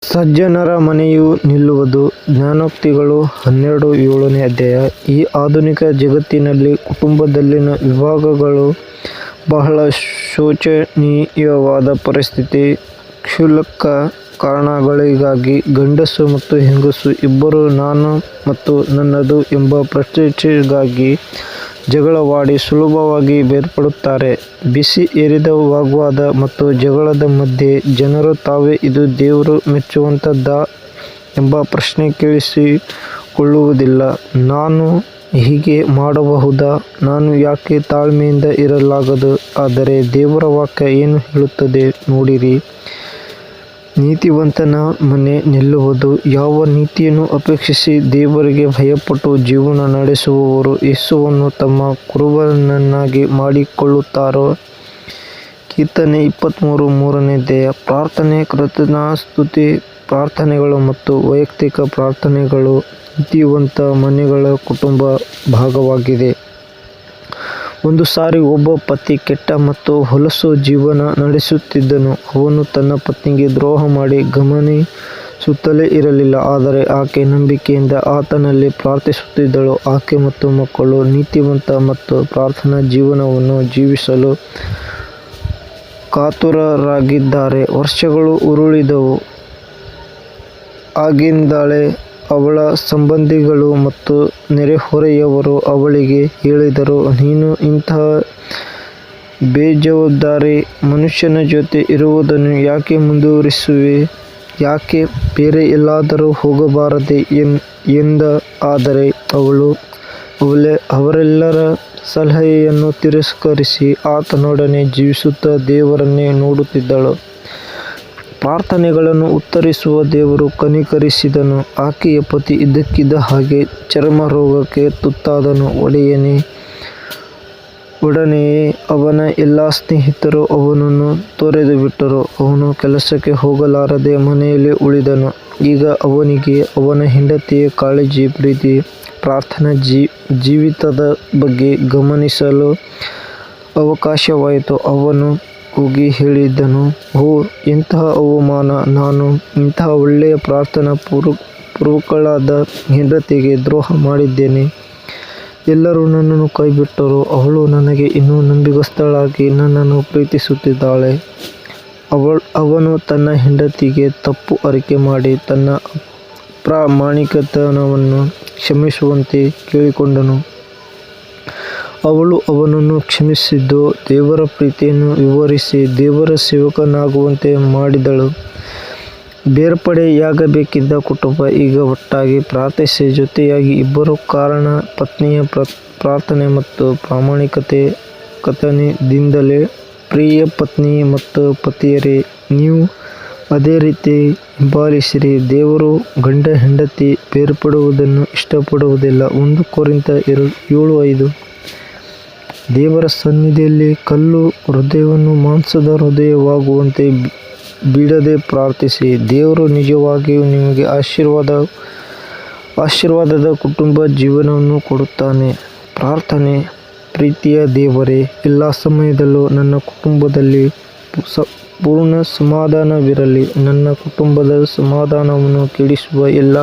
ಸಜ್ಜನರ ಮನೆಯು ನಿಲ್ಲುವುದು. ಜ್ಞಾನೋಕ್ತಿಗಳು 12:7 ಅಧ್ಯಾಯ. ಈ ಆಧುನಿಕ ಜಗತ್ತಿನಲ್ಲಿ ಕುಟುಂಬದಲ್ಲಿನ ವಿಭಾಗಗಳು ಬಹಳ ಶೋಚನೀಯವಾದ ಪರಿಸ್ಥಿತಿ. ಕ್ಷುಲ್ಲಕ ಕಾರಣಗಳಿಗಾಗಿ ಗಂಡಸು ಮತ್ತು ಹೆಂಗಸು ಇಬ್ಬರೂ ನಾನು ಮತ್ತು ನನ್ನದು ಎಂಬ ಪ್ರತಿಷ್ಠೆಗಾಗಿ ಜಗಳವಾಡಿ ಸುಲಭವಾಗಿ ಬೇರ್ಪಡುತ್ತಾರೆ. ಬಿಸಿ ಏರಿದ ವಾಗ್ವಾದ ಮತ್ತು ಜಗಳದ ಮಧ್ಯೆ ಜನರು ತಾವೇ ಇದು ದೇವರು ಮೆಚ್ಚುವಂಥದ್ದಾ ಎಂಬ ಪ್ರಶ್ನೆ ಕೇಳಿಸಿಕೊಳ್ಳುವುದಿಲ್ಲ. ನಾನು ಹೀಗೆ ಮಾಡಬಹುದಾ? ನಾನು ಯಾಕೆ ತಾಳ್ಮೆಯಿಂದ ಇರಲಾಗದು? ಆದರೆ ದೇವರ ವಾಕ್ಯ ಏನು ಹೇಳುತ್ತದೆ ನೋಡಿರಿ. ನೀತಿವಂತನ ಮನೆ ನಿಲ್ಲುವುದು. ಯಾವ ನೀತಿಯನ್ನು ಅಪೇಕ್ಷಿಸಿ ದೇವರಿಗೆ ಭಯಪಟ್ಟು ಜೀವನ ನಡೆಸುವವರು ಯೇಸುವನ್ನು ತಮ್ಮ ಕುರುಬನನ್ನಾಗಿ ಮಾಡಿಕೊಳ್ಳುತ್ತಾರೋ. ಕೀರ್ತನೆ 23:3 ಅಧ್ಯಾಯ. ಪ್ರಾರ್ಥನೆ, ಕೃತಜ್ಞತಾಸ್ತುತಿ ಪ್ರಾರ್ಥನೆಗಳು ಮತ್ತು ವೈಯಕ್ತಿಕ ಪ್ರಾರ್ಥನೆಗಳು ನೀತಿವಂತ ಮನೆಗಳ ಕುಟುಂಬ ಭಾಗವಾಗಿದೆ. ಒಂದು ಸಾರಿ ಒಬ್ಬ ಪತಿ ಕೆಟ್ಟ ಮತ್ತು ಹೊಲಸು ಜೀವನ ನಡೆಸುತ್ತಿದ್ದನು. ಅವನು ತನ್ನ ಪತ್ನಿಗೆ ದ್ರೋಹ ಮಾಡಿ ಗಮನಿಸುತ್ತಲೇ ಇರಲಿಲ್ಲ. ಆದರೆ ಆಕೆ ನಂಬಿಕೆಯಿಂದ ಆತನಲ್ಲಿ ಪ್ರಾರ್ಥಿಸುತ್ತಿದ್ದಳು. ಆಕೆ ಮತ್ತು ಮಕ್ಕಳು ನೀತಿವಂತ ಮತ್ತು ಪ್ರಾರ್ಥನಾ ಜೀವನವನ್ನು ಜೀವಿಸಲು ಕಾತುರರಾಗಿದ್ದಾರೆ. ವರ್ಷಗಳು ಉರುಳಿದವು. ಆಗಿಂದಲೇ ಅವಳ ಸಂಬಂಧಿಗಳು ಮತ್ತು ನೆರೆಹೊರೆಯವರು ಅವಳಿಗೆ ಹೇಳಿದರು, ನೀನು ಇಂತಹ ಬೇಜವಾಬ್ದಾರಿ ಮನುಷ್ಯನ ಜೊತೆ ಇರುವುದನ್ನು ಯಾಕೆ ಮುಂದುವರಿಸುವೆ? ಯಾಕೆ ಬೇರೆ ಎಲ್ಲಾದರೂ ಹೋಗಬಾರದೆ ಎಂದ. ಆದರೆ ಅವಳು ಅವರೆಲ್ಲರ ಸಲಹೆಯನ್ನು ತಿರಸ್ಕರಿಸಿ ಆತನೊಡನೆ ಜೀವಿಸುತ್ತಾ ದೇವರನ್ನೇ ನೋಡುತ್ತಿದ್ದಳು. ಪ್ರಾರ್ಥನೆಗಳನ್ನು ಉತ್ತರಿಸುವ ದೇವರು ಕನಿಕರಿಸಿದನು. ಆಕೆಯ ಪತಿ ಇದ್ದಕ್ಕಿದ್ದ ಹಾಗೆ ಚರ್ಮರೋಗಕ್ಕೆ ತುತ್ತಾದನು. ಒಡನೆಯೇ ಅವನ ಎಲ್ಲ ಸ್ನೇಹಿತರು ಅವನನ್ನು ತೊರೆದುಬಿಟ್ಟರು. ಅವನು ಕೆಲಸಕ್ಕೆ ಹೋಗಲಾರದೆ ಮನೆಯಲ್ಲೇ ಉಳಿದನು. ಈಗ ಅವನಿಗೆ ಅವನ ಹೆಂಡತಿಯ ಕಾಳಜಿ, ಪ್ರೀತಿ, ಪ್ರಾರ್ಥನಾ ಜೀವಿತದ ಬಗ್ಗೆ ಗಮನಿಸಲು ಅವಕಾಶವಾಯಿತು. ಅವನು ಹೋಗಿ ಹೇಳಿದನು, ಓ ಎಂತಹ ಅವಮಾನ! ನಾನು ಇಂತಹ ಒಳ್ಳೆಯ ಪ್ರಾರ್ಥನಾ ಪೂರ್ವಕಳಾದ ಹೆಂಡತಿಗೆ ದ್ರೋಹ ಮಾಡಿದ್ದೇನೆ. ಎಲ್ಲರೂ ನನ್ನನ್ನು ಕೈಬಿಟ್ಟರು. ಅವಳು ನನಗೆ ಇನ್ನೂ ನಂಬಿಗಸ್ತಳಾಗಿ ನನ್ನನ್ನು ಪ್ರೀತಿಸುತ್ತಿದ್ದಾಳೆ. ಅವನು ತನ್ನ ಹೆಂಡತಿಗೆ ತಪ್ಪು ಅರಿಕೆ ಮಾಡಿ ತನ್ನ ಅಪ್ರಾಮಾಣಿಕತನವನ್ನು ಕ್ಷಮಿಸುವಂತೆ ಕೇಳಿಕೊಂಡನು. ಅವಳು ಅವನನ್ನು ಕ್ಷಮಿಸಿದ್ದು ದೇವರ ಪ್ರೀತಿಯನ್ನು ವಿವರಿಸಿ ದೇವರ ಸೇವಕನಾಗುವಂತೆ ಮಾಡಿದಳು. ಬೇರ್ಪಡೆಯಾಗಬೇಕಿದ್ದ ಕುಟುಂಬ ಈಗ ಒಟ್ಟಾಗಿ ಪ್ರಾರ್ಥಿಸಿ ಜೊತೆಯಾಗಿ ಇಬ್ಬರೂ ಕಾರಣ ಪತ್ನಿಯ ಪ್ರಾರ್ಥನೆ ಮತ್ತು ಪ್ರಾಮಾಣಿಕತೆಯಿಂದಲೇ. ಪ್ರಿಯ ಪತ್ನಿ ಮತ್ತು ಪತಿಯರೇ, ನೀವು ಅದೇ ರೀತಿ ಹಿಂಬಾಲಿಸಿರಿ. ದೇವರು ಗಂಡ ಹೆಂಡತಿ ಬೇರ್ಪಡುವುದನ್ನು ಇಷ್ಟಪಡುವುದಿಲ್ಲ. 1 ಕೊರಿಂಥ 7:5. ದೇವರ ಸನ್ನಿಧಿಯಲ್ಲಿ ಕಲ್ಲು ಹೃದಯವನ್ನು ಮಾಂಸದ ಹೃದಯವಾಗುವಂತೆ ಬಿಡದೆ ಪ್ರಾರ್ಥಿಸಿ. ದೇವರು ನಿಜವಾಗಿಯೂ ನಿಮಗೆ ಆಶೀರ್ವಾದದ ಕುಟುಂಬ ಜೀವನವನ್ನು ಕೊಡುತ್ತಾನೆ. ಪ್ರಾರ್ಥನೆ. ಪ್ರೀತಿಯ ದೇವರೇ, ಎಲ್ಲ ಸಮಯದಲ್ಲೂ ನನ್ನ ಕುಟುಂಬದಲ್ಲಿ ಪೂರ್ಣ ಸಮಾಧಾನವಿರಲಿ. ನನ್ನ ಕುಟುಂಬದ ಸಮಾಧಾನವನ್ನು ಕೆಡಿಸುವ ಎಲ್ಲ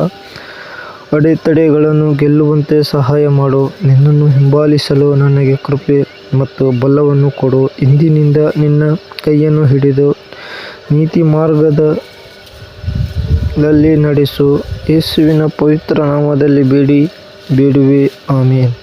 ಅಡೆತಡೆಗಳನ್ನು ಗೆಲ್ಲುವಂತೆ ಸಹಾಯ ಮಾಡು. ನಿನ್ನನ್ನು ಹಿಂಬಾಲಿಸಲು ನನಗೆ ಕೃಪೆ ಮತ್ತು ಬಲವನ್ನು ಕೊಡು. ಇಂದಿನಿಂದ ನಿನ್ನ ಕೈಯನ್ನು ಹಿಡಿದು ನೀತಿ ಮಾರ್ಗದಲ್ಲಿ ನಡೆಸು. ಯೇಸುವಿನ ಪವಿತ್ರ ನಾಮದಲ್ಲಿ ಬೇಡುವೆ. ಆಮೆನ್.